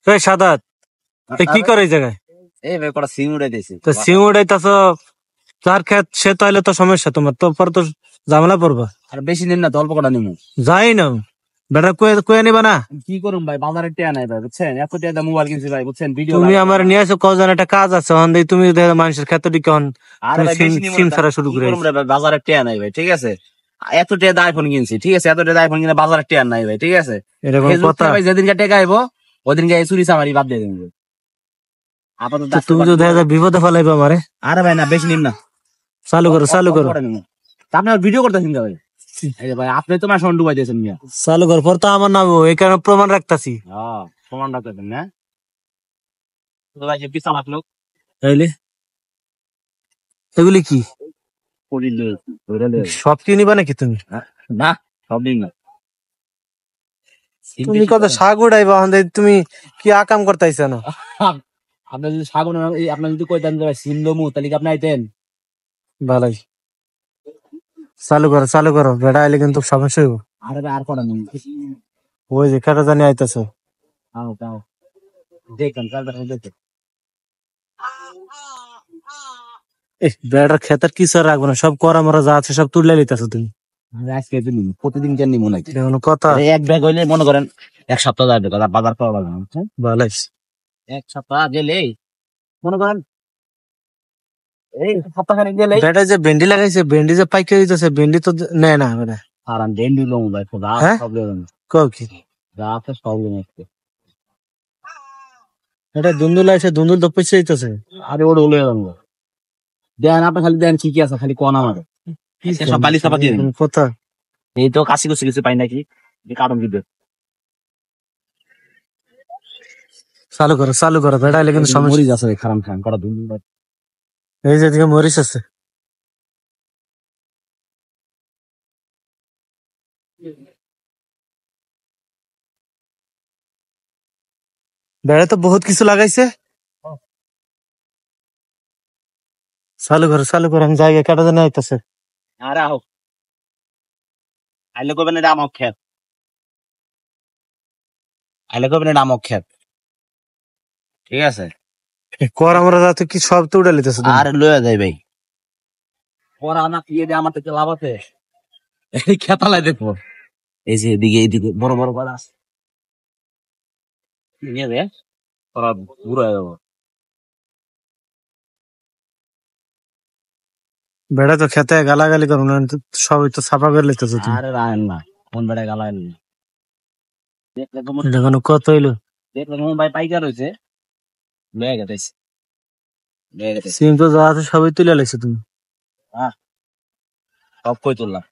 এই সাদাত কি করে এই জায়গায়? এই ভাই কটা সিম উড়াই দিয়েছি। তো সিম উড়াইতাছ, যার ক্ষেত সে তো আইলে তো সমস্যা, তোমার তো পরে তো ঝামেলা পড়বা। আর বেশি নিন না, অল্প কটা নিমু। যাই না বেটা, কয়ে নিবা না? কি করুম ভাই, বাজারে টিয়া নাই ভাই, বুঝছেন? এত টিয়া মোবাইল কিনছি ভাই, বুঝছেন? ভিডিও তুমি আমার নিয়ে আসো কজন, একটা কাজ আছে তুমি মানুষের ক্ষেত্রে কেমন সিম ছাড়া শুরু করে ভাই, বাজারে টিয়া নাই ভাই, ঠিক আছে? এত টিয়া আইফোন কিনছি, ঠিক আছে? এত টিয়া আইফোন কিনে বাজারে টিয়া নাই ভাই, ঠিক আছে? এরকম কথা ভাই যেদিনকে টেকা আইবো ওদিনকে চুরি চামারি বাদ দিয়ে দেবো। আপাতত তুমি তো দেখা যায় বিপদে ফেলাইবো আমারে। আরে ভাই না, বেশি নিম না। চালু করো চালু করো। আপনি ভিডিও করতেছেন ভাই? ভাই আপনি তো মাসন ডুবাই দিয়েছেন মিয়া। চালু কর, পর তো আমার নাম এই কারণে প্রমাণ রাখতাছি। প্রমাণ রাখতেছেন না? ভাই যে বিশাল লোক তাইলে এগুলি কি সব কি নিবা নাকি তুমি? না, সব নিম না। তুমি কত শাক উড়াইবা, তুমি কি আকাম করতেছ না? আপনার যদি শাগুন, আপনার যদি কইতেন যে সিম দমু, তাহলে কি আপনি আইতেন? ভালোই। চালু করো বেড়া, আইলে কিন্তু সমস্যা হইব। আরে ভাই আর কটা নিম। ওই যে কাটা জানি আইতাছে। দেখেন দেখেন বেড়ার ক্ষেতের কিছু আর রাখবো না, সব করা মরা যা আছে সব তুলে লিতেছো তুমি। আজকে তো নিম, প্রতিদিন কেন নিমু নাকি? কোনো কথা? এক ব্যাগ হইলে মনে করেন এক সপ্তাহ যাবে, বাজার পাওয়া যাবে না। ভালো। এক সপ্তাহ গেলে মনে করেন এই সপ্তাহখানিক গেলে বেটা যে ভেন্ডি লাগাইছে, ভেন্ডি যে পাইকে হইতেছে, ভেন্ডি তো নেয় না বেটা। আর আমি ভেন্ডি লম ভাই, প্রবলেম কও কি যা আছে প্রবলেম আছে। এটা দুন্দুল আছে, দুন্দুল তো পয়সা হইতেছে। আরে ওটা হলো দেন, আপনি খালি দেন কি কি আছে, খালি কোন আমার সব বালি চাপা দিয়ে কথা। এই তো কাশি কুচি কিছু পাই নাকি কারণ দিবে। চালু করো বেটা, এলে কিন্তু সমস্যা। মরিচ আছে খারাপ খান করা দুন। এই যে দিকে মরিচ আছে। বেড়া তো বহুত কিছু লাগাইছে। চালু করো, আমি জায়গা কাটা জানা আইতাছে। আরে আহ আইলে কবেন এটা আমক খেত, আইলে কবেন এটা আমক খেত, ঠিক আছে? কর আমরা যাতে কি সব তো উড়ে লিতেছে। আর লয়ে যাই ভাই, পরে আমার কি আমার থেকে লাভ আছে? এই খেতালাই দেখবো, এই যে এদিকে এইদিকে বড় বড় গাছ আছে নিয়ে যায়, তোরা বুড়ো হয়ে যাবো। বেড়া তো খেতে গালাগালি করো না, সবই তো সাফা করে লিতেছে তুমি। আরে রায়ন না, কোন বেড়ায় গালাই দেখলে এটা কোনো কত হইলো? দেখলে ভাই পাইকার হয়েছে, লয়ে গেছে সিম তো যা আছে সবই তুলে লাগছে তুমি। সব কই তুললাম।